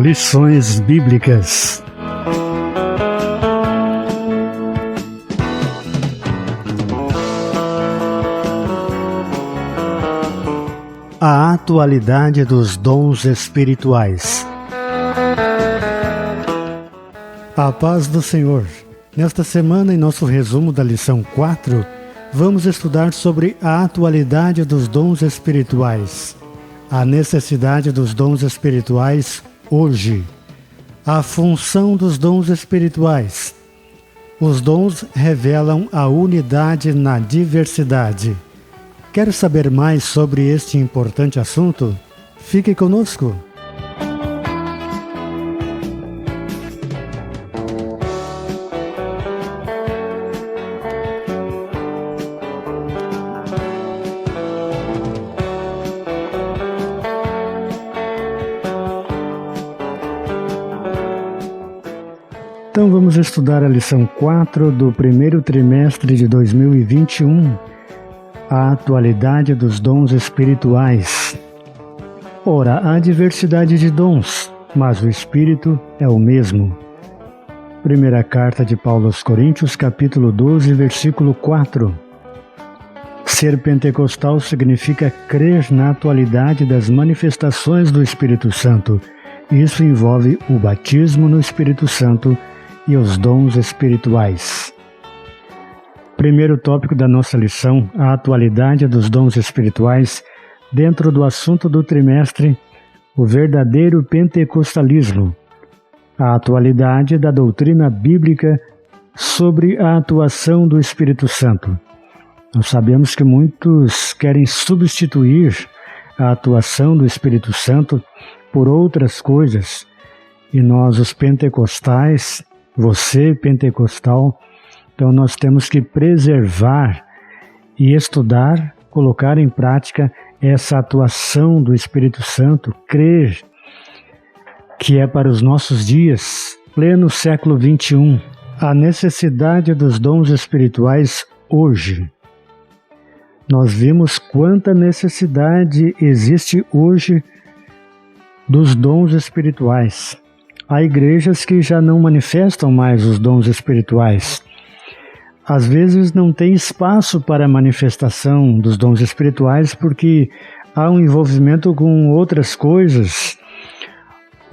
Lições Bíblicas. A atualidade dos dons espirituais. A paz do Senhor. Nesta semana, em nosso resumo da lição 4, vamos estudar sobre a atualidade dos dons espirituais, a necessidade dos dons espirituais hoje, a função dos dons espirituais. Os dons revelam a unidade na diversidade. Quer saber mais sobre este importante assunto? Fique conosco! Então vamos estudar a lição 4 do primeiro trimestre de 2021, a atualidade dos dons espirituais. Ora, há diversidade de dons, mas o Espírito é o mesmo. Primeira carta de Paulo aos Coríntios, capítulo 12, versículo 4. Ser pentecostal significa crer na atualidade das manifestações do Espírito Santo. Isso envolve o batismo no Espírito Santo e os dons espirituais. Primeiro tópico da nossa lição, a atualidade dos dons espirituais, dentro do assunto do trimestre, o verdadeiro pentecostalismo, a atualidade da doutrina bíblica sobre a atuação do Espírito Santo. Nós sabemos que muitos querem substituir a atuação do Espírito Santo por outras coisas, e nós, os pentecostais, você, pentecostal, então nós temos que preservar e estudar, colocar em prática essa atuação do Espírito Santo, crer que é para os nossos dias, pleno século XXI, a necessidade dos dons espirituais hoje. Nós vimos quanta necessidade existe hoje dos dons espirituais. Há igrejas que já não manifestam mais os dons espirituais. Às vezes não tem espaço para a manifestação dos dons espirituais porque há um envolvimento com outras coisas,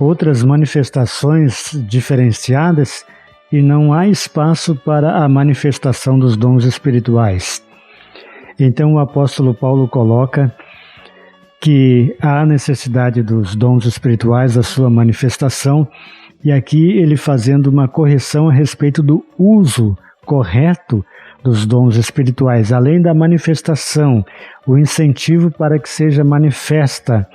outras manifestações diferenciadas, e não há espaço para a manifestação dos dons espirituais. Então o apóstolo Paulo coloca que há necessidade dos dons espirituais, a sua manifestação, e aqui ele fazendo uma correção a respeito do uso correto dos dons espirituais, além da manifestação, o incentivo para que seja manifesta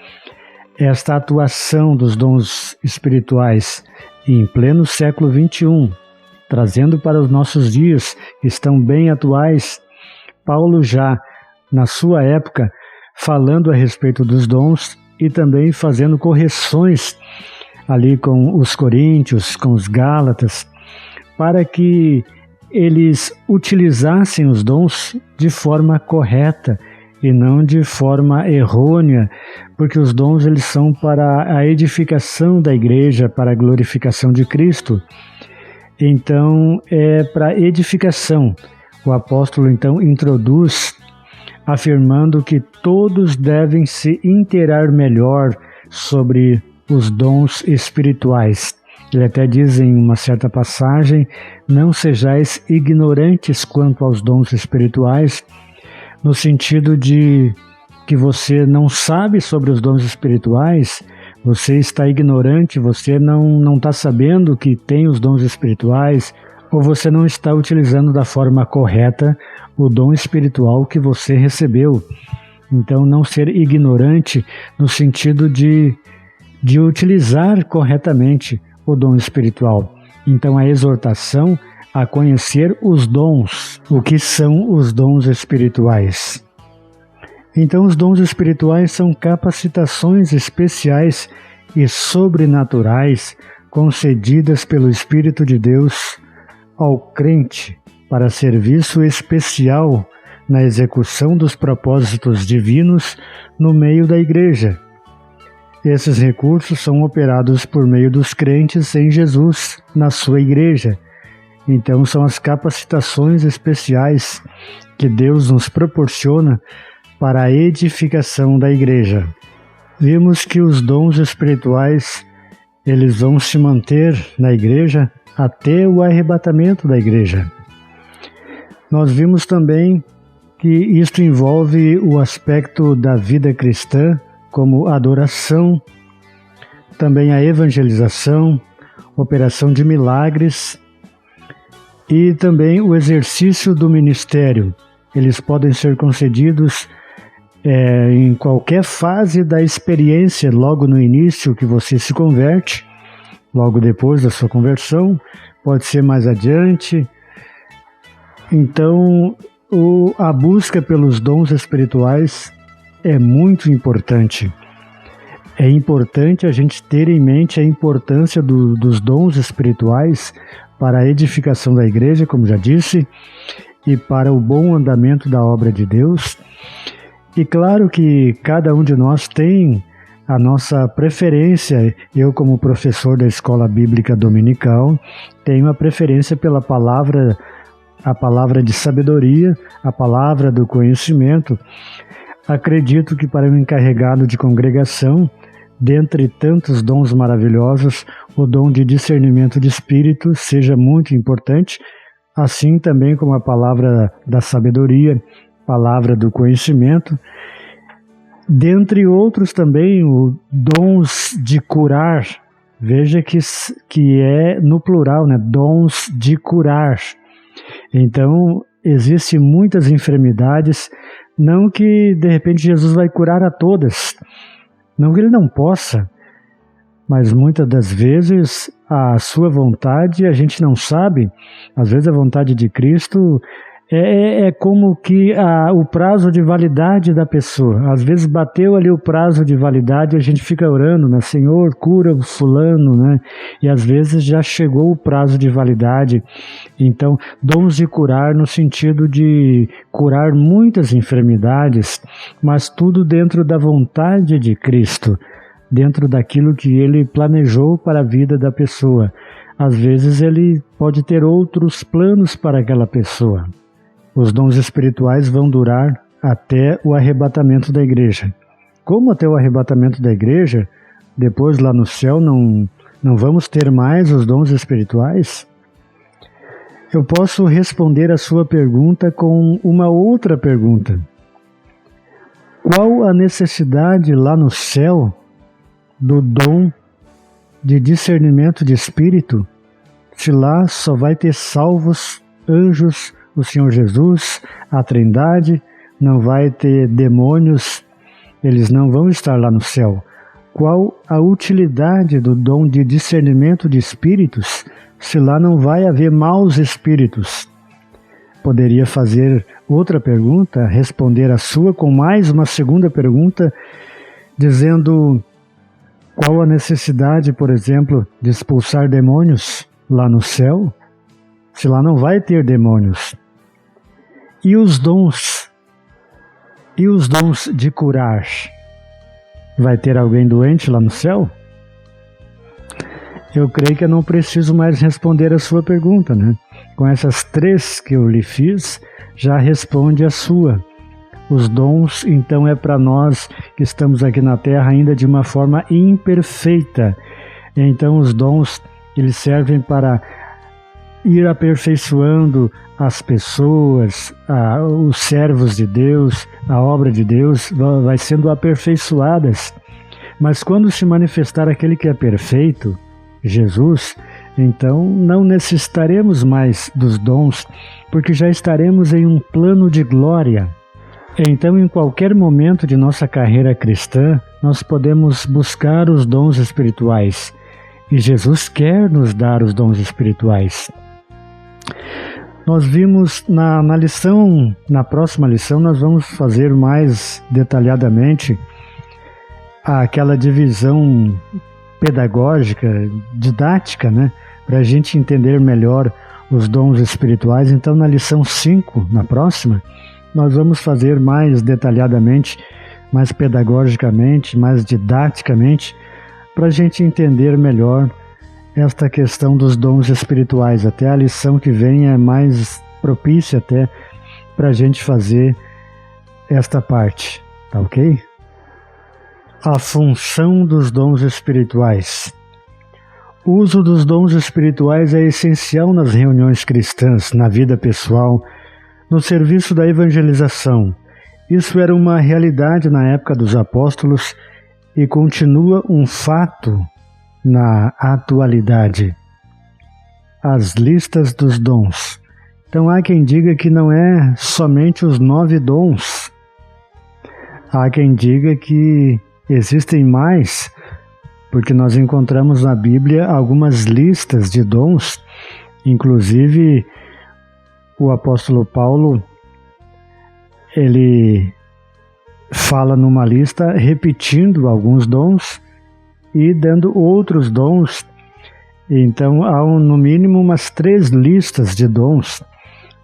esta atuação dos dons espirituais em pleno século XXI, trazendo para os nossos dias que estão bem atuais. Paulo já, na sua época, falando a respeito dos dons e também fazendo correções ali com os coríntios, com os gálatas, para que eles utilizassem os dons de forma correta e não de forma errônea, porque os dons eles são para a edificação da igreja, para a glorificação de Cristo. Então, é para edificação. O apóstolo, então, introduz afirmando que todos devem se inteirar melhor sobre os dons espirituais. Ele até diz em uma certa passagem, não sejais ignorantes quanto aos dons espirituais, no sentido de que você não sabe sobre os dons espirituais, você está ignorante, você não está sabendo que tem os dons espirituais, ou você não está utilizando da forma correta o dom espiritual que você recebeu. Então, não ser ignorante no sentido de utilizar corretamente o dom espiritual. Então, a exortação a conhecer os dons, o que são os dons espirituais. Então, os dons espirituais são capacitações especiais e sobrenaturais concedidas pelo Espírito de Deus ao crente para serviço especial na execução dos propósitos divinos no meio da igreja. Esses recursos são operados por meio dos crentes em Jesus, na sua igreja. Então, são as capacitações especiais que Deus nos proporciona para a edificação da igreja. Vimos que os dons espirituais, eles vão se manter na igreja até o arrebatamento da igreja. Nós vimos também que isto envolve o aspecto da vida cristã, como adoração, também a evangelização, operação de milagres e também o exercício do ministério. Eles podem ser concedidos em qualquer fase da experiência, logo no início que você se converte, logo depois da sua conversão, pode ser mais adiante. Então, a busca pelos dons espirituais é muito importante. É importante a gente ter em mente a importância dos dons espirituais para a edificação da igreja, como já disse, e para o bom andamento da obra de Deus. E claro que cada um de nós tem a nossa preferência. Eu, como professor da Escola Bíblica Dominical, tenho a preferência pela palavra, a palavra de sabedoria, a palavra do conhecimento. Acredito que para um encarregado de congregação, dentre tantos dons maravilhosos, o dom de discernimento de espírito seja muito importante, assim também como a palavra da sabedoria, palavra do conhecimento. Dentre outros também, os dons de curar. Veja que é no plural, né? Dons de curar. Então, existem muitas enfermidades, não que de repente Jesus vai curar a todas, não que ele não possa, mas muitas das vezes a sua vontade a gente não sabe. Às vezes a vontade de Cristo é como que o prazo de validade da pessoa. Às vezes bateu ali o prazo de validade e a gente fica orando, né? Senhor, cura o fulano, né? E às vezes já chegou o prazo de validade. Então, dons de curar no sentido de curar muitas enfermidades, mas tudo dentro da vontade de Cristo, dentro daquilo que Ele planejou para a vida da pessoa. Às vezes Ele pode ter outros planos para aquela pessoa. Os dons espirituais vão durar até o arrebatamento da igreja. Como até o arrebatamento da igreja, depois lá no céu não vamos ter mais os dons espirituais? Eu posso responder a sua pergunta com uma outra pergunta. Qual a necessidade lá no céu do dom de discernimento de espírito, se lá só vai ter salvos, anjos, o Senhor Jesus, a Trindade, não vai ter demônios, eles não vão estar lá no céu? Qual a utilidade do dom de discernimento de espíritos, se lá não vai haver maus espíritos? Poderia fazer outra pergunta, responder a sua com mais uma segunda pergunta, dizendo: qual a necessidade, por exemplo, de expulsar demônios lá no céu, se lá não vai ter demônios? E os dons? E os dons de curar? Vai ter alguém doente lá no céu? Eu creio que eu não preciso mais responder a sua pergunta, né? Com essas três que eu lhe fiz, já responde a sua. Os dons, então, é para nós que estamos aqui na Terra ainda de uma forma imperfeita. Então, os dons, eles servem para ir aperfeiçoando as pessoas, os servos de Deus, a obra de Deus vai sendo aperfeiçoadas. Mas quando se manifestar aquele que é perfeito, Jesus, então não necessitaremos mais dos dons, porque já estaremos em um plano de glória. Então, em qualquer momento de nossa carreira cristã, nós podemos buscar os dons espirituais. E Jesus quer nos dar os dons espirituais. Nós vimos na próxima lição, nós vamos fazer mais detalhadamente aquela divisão pedagógica, didática, né? Para a gente entender melhor os dons espirituais. Então, na lição 5, na próxima, nós vamos fazer mais detalhadamente, mais pedagogicamente, mais didaticamente, para a gente entender melhor esta questão dos dons espirituais. Até a lição que vem é mais propícia até para a gente fazer esta parte, tá ok? A função dos dons espirituais. O uso dos dons espirituais é essencial nas reuniões cristãs, na vida pessoal, no serviço da evangelização. Isso era uma realidade na época dos apóstolos e continua um fato na atualidade. As listas dos dons. Então há quem diga que não é somente os 9 dons. Há quem diga que existem mais, porque nós encontramos na Bíblia algumas listas de dons, inclusive o apóstolo Paulo, ele fala numa lista repetindo alguns dons e dando outros dons. Então há no mínimo umas 3 listas de dons.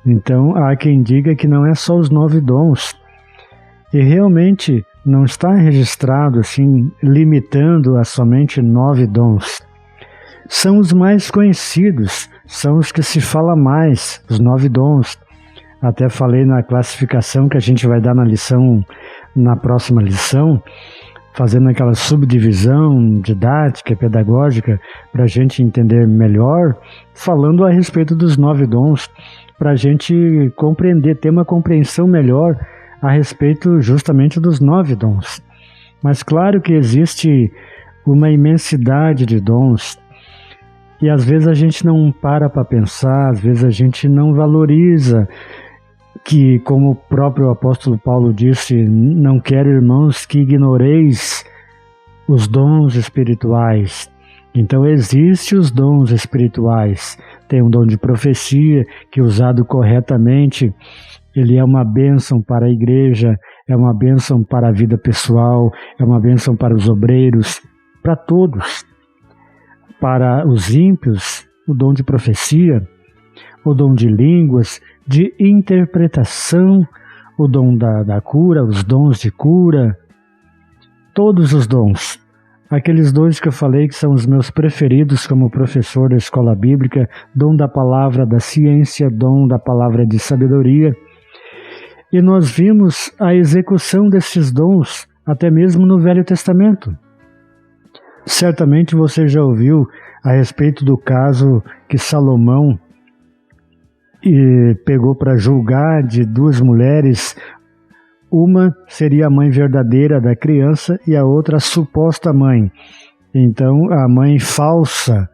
Então há quem diga que não é só os 9 dons. E realmente não está registrado assim, limitando a somente 9 dons. São os mais conhecidos, são os que se fala mais, os 9 dons. Até falei na classificação que a gente vai dar na próxima lição, fazendo aquela subdivisão didática, pedagógica, para a gente entender melhor, falando a respeito dos 9 dons, para a gente compreender, ter uma compreensão melhor a respeito justamente dos 9 dons. Mas claro que existe uma imensidade de dons, e às vezes a gente não para pensar, às vezes a gente não valoriza, que como o próprio apóstolo Paulo disse, não quero, irmãos, que ignoreis os dons espirituais. Então existem os dons espirituais. Tem um dom de profecia, que usado corretamente, ele é uma bênção para a igreja, é uma bênção para a vida pessoal, é uma bênção para os obreiros, para todos. Para os ímpios, o dom de profecia, o dom de línguas, de interpretação, o dom da cura, os dons de cura, todos os dons. Aqueles 2 que eu falei que são os meus preferidos como professor da escola bíblica, dom da palavra da ciência, dom da palavra de sabedoria. E nós vimos a execução desses dons até mesmo no Velho Testamento. Certamente você já ouviu a respeito do caso que Salomão pegou para julgar de 2 mulheres. Uma seria a mãe verdadeira da criança e a outra a suposta mãe. Então a mãe falsa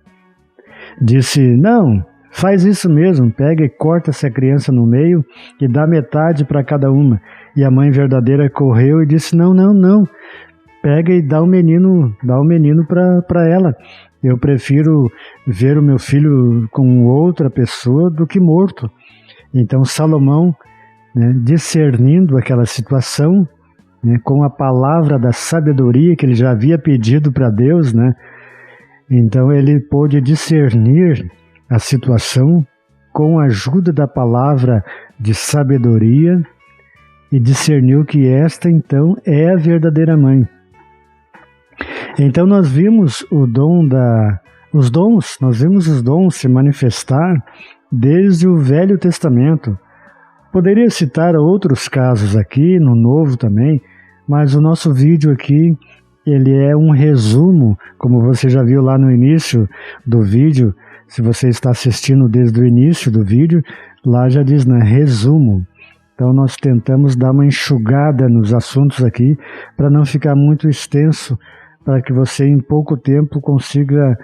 disse, não, faz isso mesmo, pega e corta essa criança no meio e dá metade para cada uma. E a mãe verdadeira correu e disse, não, pega e dá o menino para ela. Eu prefiro ver o meu filho com outra pessoa do que morto. Então Salomão, discernindo aquela situação, com a palavra da sabedoria que ele já havia pedido para Deus, então ele pôde discernir a situação com a ajuda da palavra de sabedoria e discerniu que esta então é a verdadeira mãe. Então nós vimos os dons se manifestar desde o Velho Testamento. Poderia citar outros casos aqui, no Novo também, mas o nosso vídeo aqui, ele é um resumo, como você já viu lá no início do vídeo, se você está assistindo desde o início do vídeo, lá já diz, resumo. Então nós tentamos dar uma enxugada nos assuntos aqui, para não ficar muito extenso, para que você em pouco tempo consiga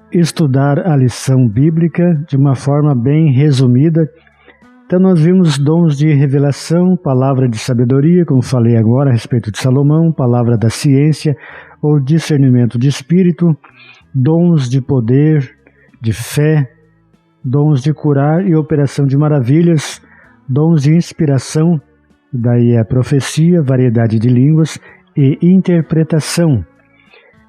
estudar a lição bíblica de uma forma bem resumida. Então nós vimos dons de revelação, palavra de sabedoria, como falei agora a respeito de Salomão, palavra da ciência ou discernimento de espírito, dons de poder, de fé, dons de curar e operação de maravilhas, dons de inspiração, daí a profecia, variedade de línguas e interpretação.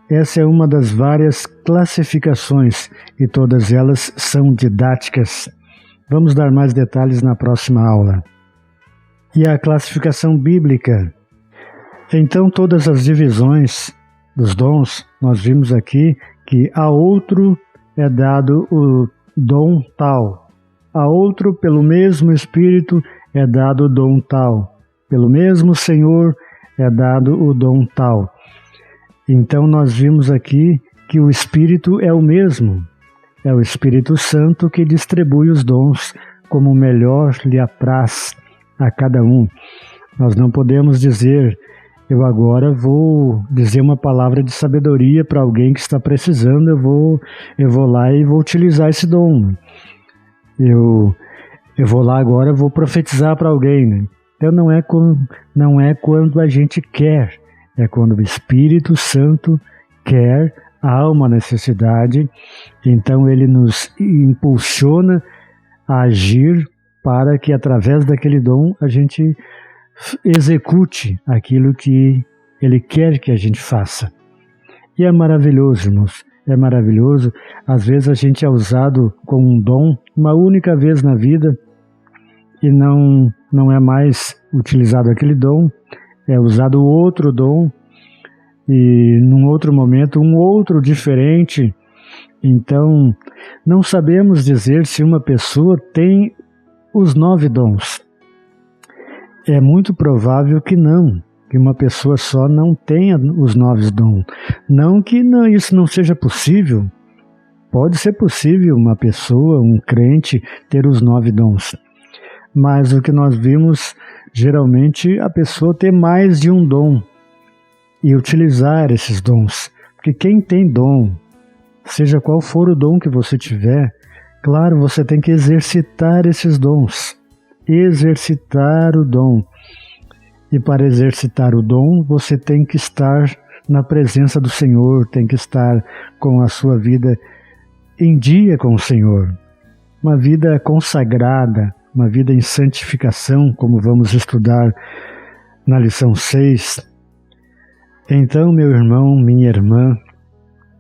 Essa é uma das várias classificações e todas elas são didáticas. Vamos dar mais detalhes na próxima aula. E a classificação bíblica. Então todas as divisões dos dons, nós vimos aqui que a outro é dado o dom tal, a outro, pelo mesmo Espírito, é dado o dom tal, pelo mesmo Senhor é dado o dom tal. Então nós vimos aqui que o Espírito é o mesmo, é o Espírito Santo que distribui os dons como melhor lhe apraz a cada um. Nós não podemos dizer, eu agora vou dizer uma palavra de sabedoria para alguém que está precisando, eu vou lá e vou utilizar esse dom. Eu vou lá agora, vou profetizar para alguém. Né? Então não é quando a gente quer, é quando o Espírito Santo quer, há uma necessidade, então ele nos impulsiona a agir para que através daquele dom a gente execute aquilo que ele quer que a gente faça. E é maravilhoso, irmãos, é maravilhoso. Às vezes a gente é usado com um dom uma única vez na vida e não é mais utilizado aquele dom, é usado outro dom e num outro momento um outro diferente. Então não sabemos dizer se uma pessoa tem os 9 dons. É muito provável que não, que uma pessoa só não tenha os 9 dons. Não que isso não seja possível. Pode ser possível uma pessoa, um crente, ter os 9 dons. Mas o que nós vimos, geralmente, a pessoa ter mais de um dom e utilizar esses dons. Porque quem tem dom, seja qual for o dom que você tiver, claro, você tem que exercitar esses dons. Exercitar o dom. E para exercitar o dom, você tem que estar na presença do Senhor, tem que estar com a sua vida em dia com o Senhor. Uma vida consagrada, uma vida em santificação, como vamos estudar na lição 6. Então, meu irmão, minha irmã,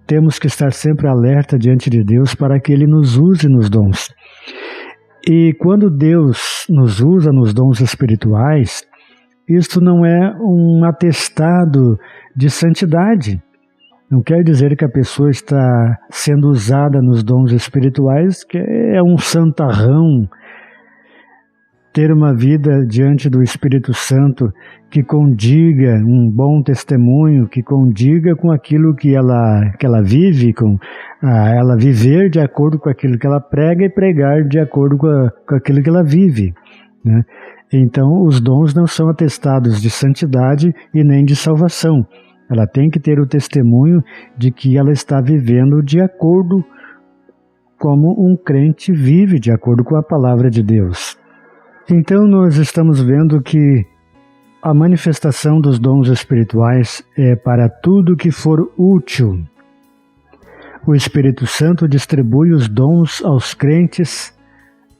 temos que estar sempre alerta diante de Deus para que Ele nos use nos dons. E quando Deus nos usa nos dons espirituais, isto não é um atestado de santidade. Não quer dizer que a pessoa está sendo usada nos dons espirituais, que é um santarrão. Ter uma vida diante do Espírito Santo que condiga um bom testemunho, que condiga com aquilo que ela vive, ela viver de acordo com aquilo que ela prega e pregar de acordo com aquilo que ela vive. Né? Então, os dons não são atestados de santidade e nem de salvação. Ela tem que ter o testemunho de que ela está vivendo de acordo como um crente vive, de acordo com a palavra de Deus. Então, nós estamos vendo que a manifestação dos dons espirituais é para tudo que for útil. O Espírito Santo distribui os dons aos crentes,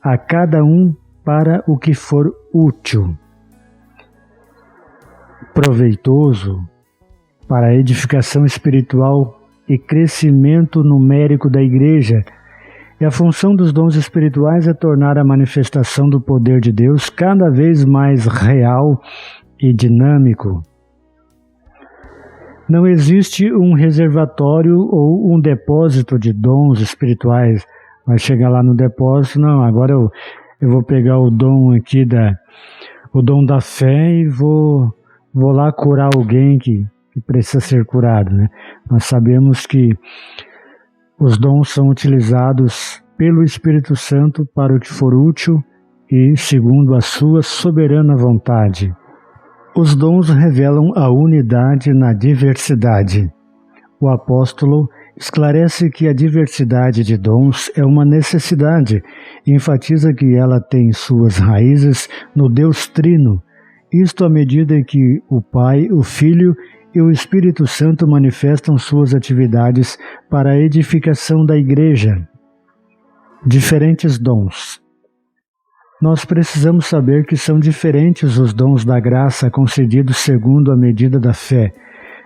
a cada um para o que for útil, proveitoso para a edificação espiritual e crescimento numérico da Igreja. E a função dos dons espirituais é tornar a manifestação do poder de Deus cada vez mais real e dinâmico. Não existe um reservatório ou um depósito de dons espirituais. Vai chegar lá no depósito, não, agora eu vou pegar o dom aqui, o dom da fé e vou lá curar alguém que precisa ser curado. Né? Nós sabemos que os dons são utilizados pelo Espírito Santo para o que for útil e segundo a sua soberana vontade. Os dons revelam a unidade na diversidade. O apóstolo esclarece que a diversidade de dons é uma necessidade e enfatiza que ela tem suas raízes no Deus Trino, isto à medida que o Pai, o Filho e o Espírito Santo manifestam suas atividades para a edificação da Igreja. Diferentes dons. Nós precisamos saber que são diferentes os dons da graça concedidos segundo a medida da fé,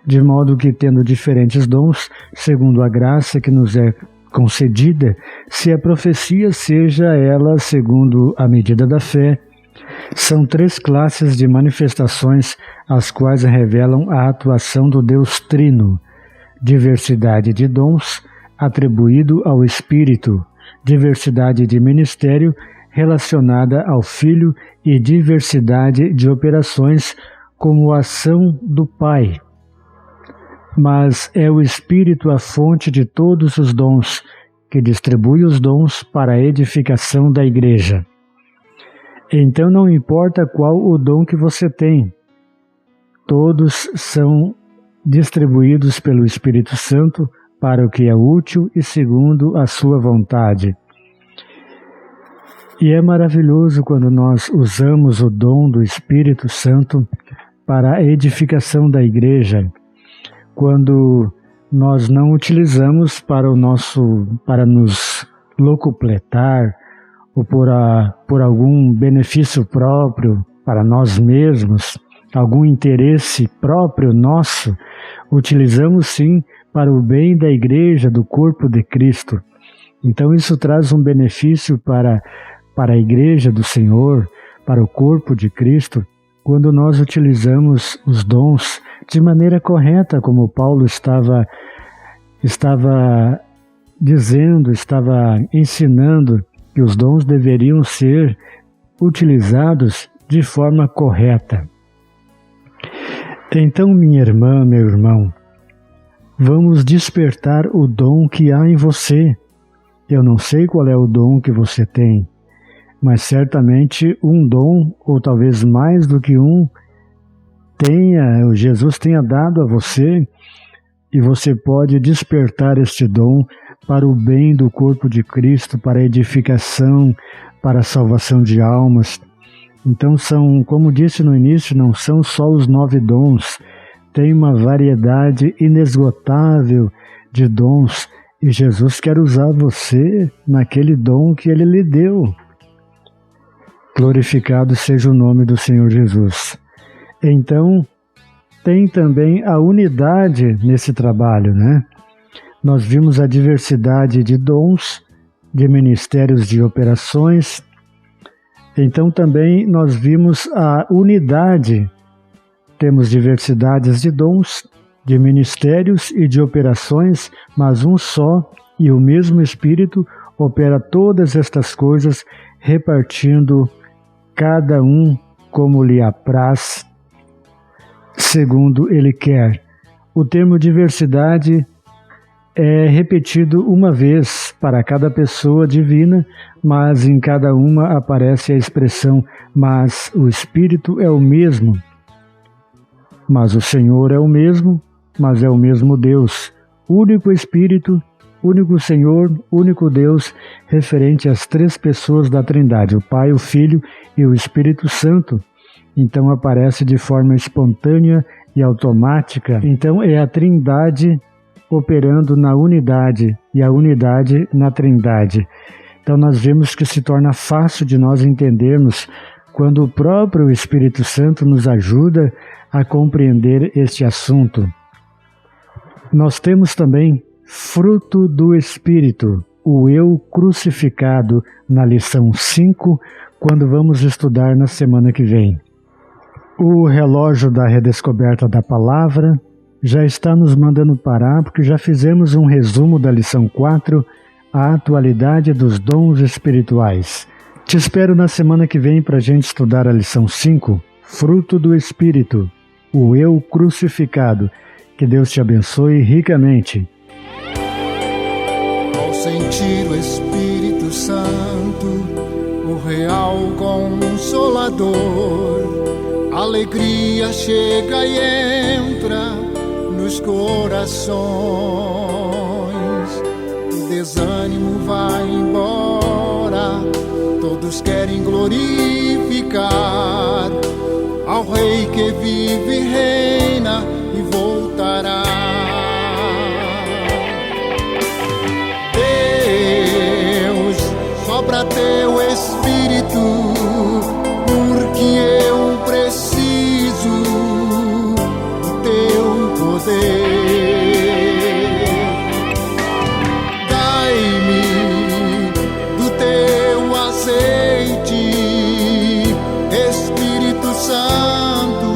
de modo que, tendo diferentes dons, segundo a graça que nos é concedida, se a profecia seja ela segundo a medida da fé, são 3 classes de manifestações as quais revelam a atuação do Deus Trino, diversidade de dons atribuído ao Espírito, diversidade de ministério relacionada ao Filho e diversidade de operações como ação do Pai. Mas é o Espírito a fonte de todos os dons, que distribui os dons para a edificação da Igreja. Então não importa qual o dom que você tem, todos são distribuídos pelo Espírito Santo para o que é útil e segundo a sua vontade. E é maravilhoso quando nós usamos o dom do Espírito Santo para a edificação da Igreja, quando nós não utilizamos para nos locupletar ou por algum benefício próprio para nós mesmos, algum interesse próprio nosso, utilizamos sim para o bem da Igreja, do corpo de Cristo. Então isso traz um benefício para a Igreja do Senhor, para o corpo de Cristo, quando nós utilizamos os dons de maneira correta, como Paulo estava dizendo, estava ensinando que os dons deveriam ser utilizados de forma correta. Então, minha irmã, meu irmão, vamos despertar o dom que há em você. Eu não sei qual é o dom que você tem, mas certamente um dom, ou talvez mais do que um, Jesus tenha dado a você, e você pode despertar este dom para o bem do corpo de Cristo, para a edificação, para a salvação de almas. Então são, como disse no início, não são só os 9 dons, tem uma variedade inesgotável de dons, e Jesus quer usar você naquele dom que Ele lhe deu. Glorificado seja o nome do Senhor Jesus. Então, tem também a unidade nesse trabalho, né? Nós vimos a diversidade de dons, de ministérios de operações. Então também nós vimos a unidade. Temos diversidades de dons, de ministérios e de operações, mas um só e o mesmo Espírito opera todas estas coisas, repartindo cada um como lhe apraz, segundo Ele quer. O termo diversidade é repetido uma vez para cada pessoa divina, mas em cada uma aparece a expressão, mas o Espírito é o mesmo. Mas o Senhor é o mesmo, mas é o mesmo Deus, único Espírito, único Senhor, único Deus, referente às 3 pessoas da Trindade, o Pai, o Filho e o Espírito Santo. Então aparece de forma espontânea e automática. Então é a Trindade operando na unidade e a unidade na Trindade. Então nós vemos que se torna fácil de nós entendermos quando o próprio Espírito Santo nos ajuda a compreender este assunto. Nós temos também fruto do Espírito, o eu crucificado, na lição 5, quando vamos estudar na semana que vem. O relógio da redescoberta da palavra já está nos mandando parar, porque já fizemos um resumo da lição 4, a atualidade dos dons espirituais. Te espero na semana que vem para a gente estudar a lição 5, fruto do Espírito, o eu crucificado. Que Deus te abençoe ricamente. Ao sentir o Espírito Santo, o real Consolador, alegria chega e entra nos corações, o desânimo vai embora, todos querem glorificar ao Rei que vive e reina e voltará. Deus, sopra teu Espírito, porque eu preciso do teu poder. Dai-me do teu azeite, Espírito Santo,